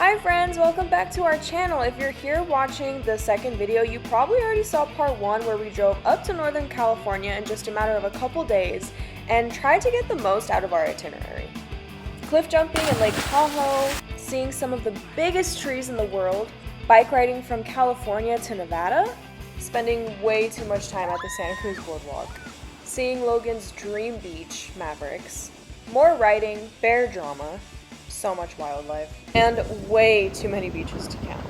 Hi friends, welcome back to our channel. If you're here watching the second video, you probably already saw part 1 where we drove up to Northern California in just a matter of a couple days and tried to get the most out of our itinerary. Cliff jumping in Lake Tahoe, seeing some of the biggest trees in the world, bike riding from California to Nevada, spending way too much time at the Santa Cruz Boardwalk, seeing Logan's dream beach, Mavericks, more riding, bear drama, so much wildlife, and way too many beaches to count.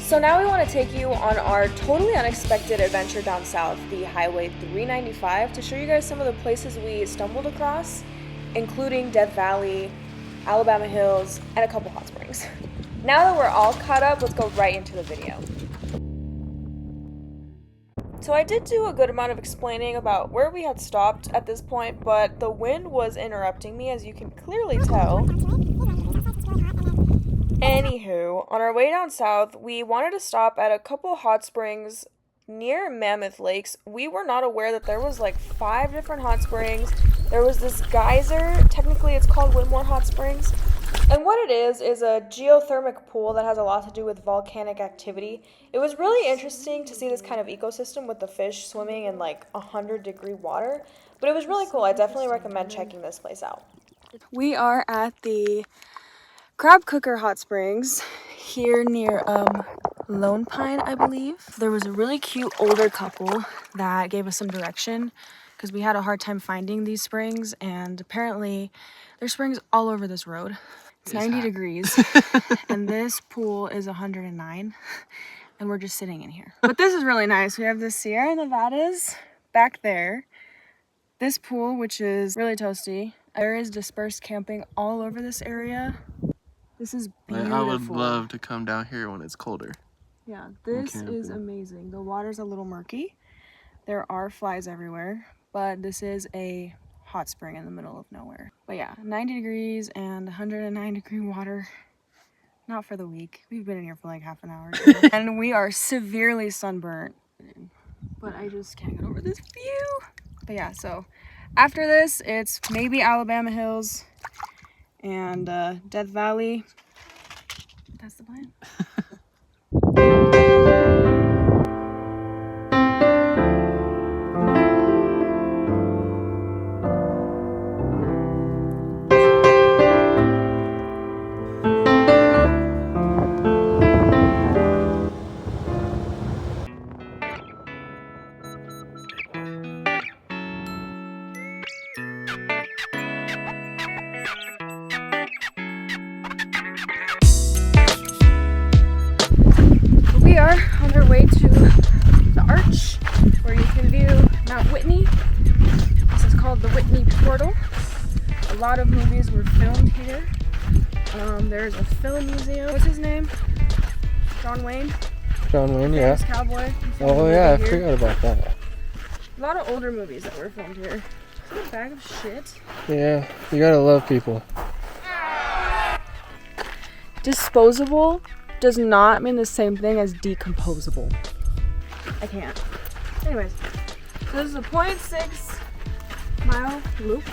So now we want to take you on our totally unexpected adventure down south, the Highway 395, to show you guys some of the places we stumbled across, including Death Valley, Alabama Hills, and a couple hot springs. Now that we're all caught up, let's go right into the video. So I did do a good amount of explaining about where we had stopped at this point, but the wind was interrupting me, as you can clearly tell. Anywho, on our way down south, we wanted to stop at a couple hot springs near Mammoth Lakes. We were not aware that there was like 5 different hot springs. There was this geyser, technically it's called Whitmore Hot Springs. And what it is a geothermic pool that has a lot to do with volcanic activity. It was really interesting to see this kind of ecosystem with the fish swimming in like 100-degree water. But it was really cool. I definitely recommend checking this place out. We are at the Crab Cooker Hot Springs here near Lone Pine, I believe. There was a really cute older couple that gave us some direction because we had a hard time finding these springs, and apparently there's springs all over this road. It's 90 degrees and this pool is 109 and we're just sitting in here. But this is really nice. We have the Sierra Nevadas back there. This pool, which is really toasty. There is dispersed camping all over this area. This is beautiful. I would love to come down here when it's colder. Yeah, this is amazing. The water's a little murky. There are flies everywhere, but this is a hot spring in the middle of nowhere. But yeah, 90 degrees and 109-degree water. Not for the weak. We've been in here for like half an hour. And we are severely sunburnt. But I just can't get over this view. But yeah, so after this, it's maybe Alabama Hills and Death Valley. That's the plan. We are on our way to the arch where you can view Mount Whitney. This is called the Whitney Portal. A lot of movies were filmed here. There's a film museum. What's his name? John Wayne? John Wayne, yeah. Cowboy. Oh yeah, I forgot about that. A lot of older movies that were filmed here. Is that a bag of shit? Yeah, you gotta love people. Disposable does not mean the same thing as decomposable. I can't. Anyways, so this is a 0.6 mile loop.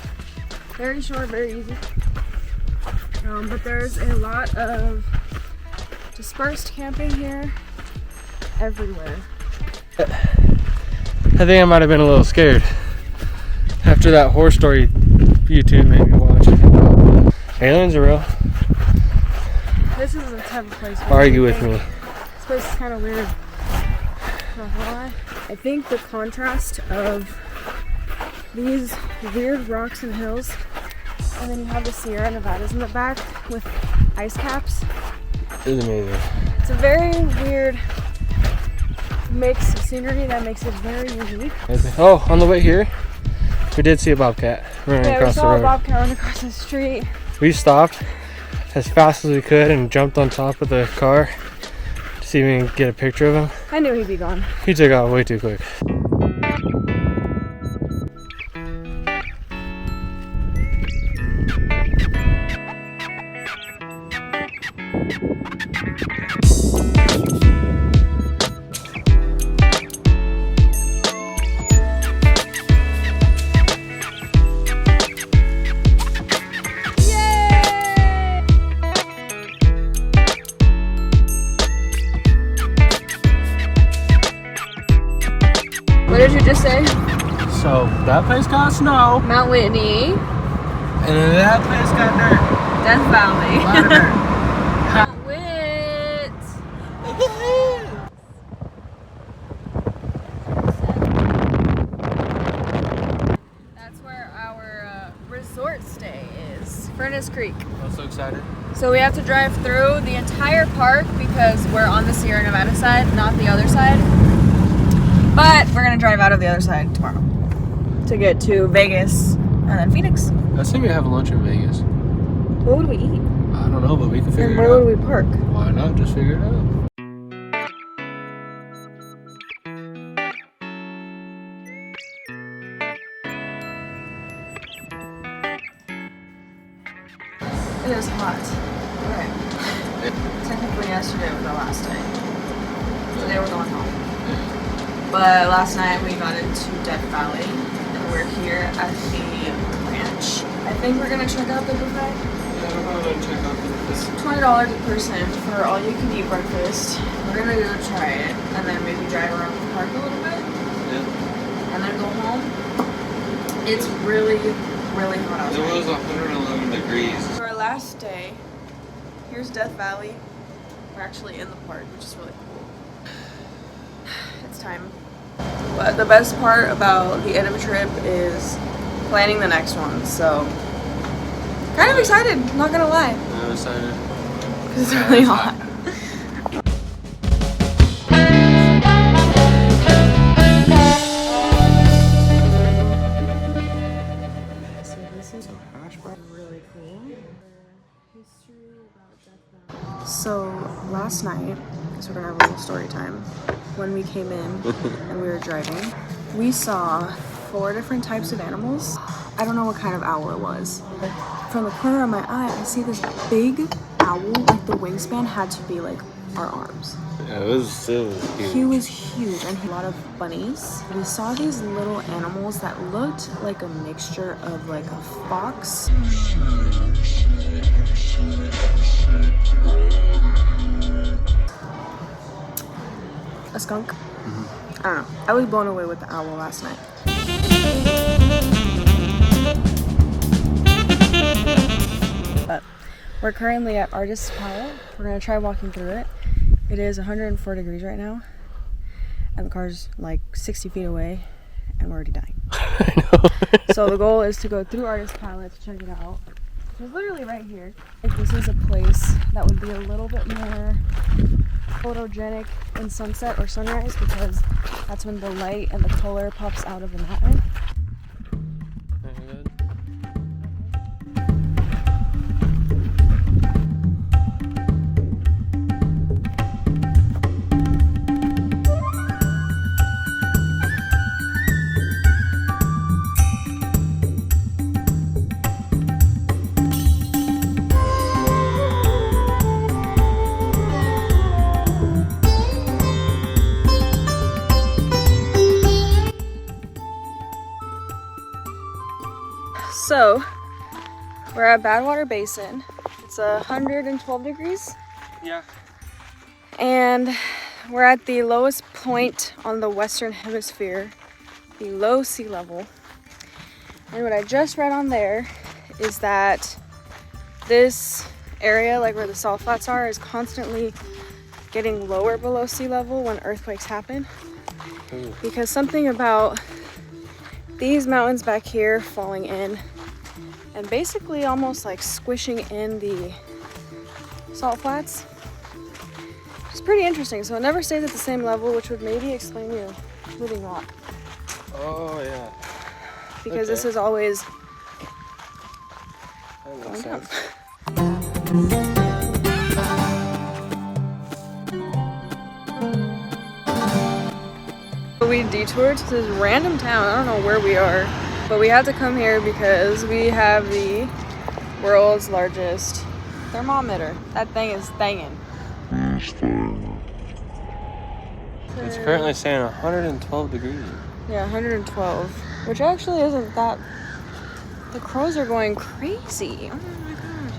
Very short, very easy. But there's a lot of dispersed camping here everywhere. I think I might have been a little scared after that horror story YouTube made me watch. Aliens are real. This is the type of place. Argue with me. This place is kind of weird. Not gonna lie. I think the contrast of these weird rocks and hills, and then you have the Sierra Nevadas in the back with ice caps. It's amazing. It's a very weird mix of scenery that makes it very unique. Oh, on the way here, we did see a bobcat running across the road. Yeah, we saw a bobcat running across the street. We stopped as fast as we could and jumped on top of the car to see if we can get a picture of him. I knew he'd be gone. He took off way too quick. That place got snow. Mount Whitney. And then that place got dirt. Death Valley. A lot of dirt. Mount Whit. That's where our resort stay is. Furnace Creek. I'm so excited. So we have to drive through the entire park because we're on the Sierra Nevada side, not the other side. But we're gonna drive out of the other side tomorrow to get to Vegas and then Phoenix. Let's say we have lunch in Vegas. What would we eat? I don't know, but we can figure And it where out. would we park? Why not? Just figure it out. It is hot. Right. Technically yesterday was our last day. Today we're going home. But last night we got into Death Valley and we're here at the ranch. I think we're gonna check out the buffet. Yeah, we're going to check out the It's $20 a person for all you can eat breakfast. We're gonna go try it and then maybe drive around the park a little bit Yeah. and then go home. It's really, really hot outside. It was 111 degrees. For our last day, here's Death Valley. We're actually in the park, which is really cool. It's time. But the best part about the end of the trip is planning the next one. So, kind of excited, not gonna lie, I'm excited. because it's really hot. So this is really cool. So last night, so we're gonna have a little story time. When we came in and we were driving, we saw 4 different types of animals. I don't know what kind of owl it was. From the corner of my eye, I see this big owl, like the wingspan had to be like our arms. Yeah, it was huge. He was huge, and a lot of bunnies. We saw these little animals that looked like a mixture of like a fox. A skunk? I don't know. I was blown away with the owl last night. But we're currently at Artist's Palette. We're gonna try walking through it. It is 104 degrees right now, and the car's like 60 feet away, and we're already dying. I know. So the goal is to go through Artist's Palette to check it out. It's literally right here. Like, this is a place that would be a little bit more photogenic in sunset or sunrise because that's when the light and the color pops out of the mountain. So, we're at Badwater Basin. It's 112 degrees. Yeah. And we're at the lowest point on the Western Hemisphere, below sea level. And what I just read on there is that this area, like where the salt flats are, is constantly getting lower below sea level when earthquakes happen. Ooh. Because something about these mountains back here falling in and basically almost like squishing in the salt flats. It's pretty interesting. So it never stays at the same level, which would maybe explain your moving rock. Oh, yeah. Because this is always That going makes down. sense. We detoured to this random town. I don't know where we are, but we had to come here because we have the world's largest thermometer. That thing is thangin'. It's currently saying 112 degrees. Yeah, 112, which actually isn't that. The crows are going crazy. Oh my god.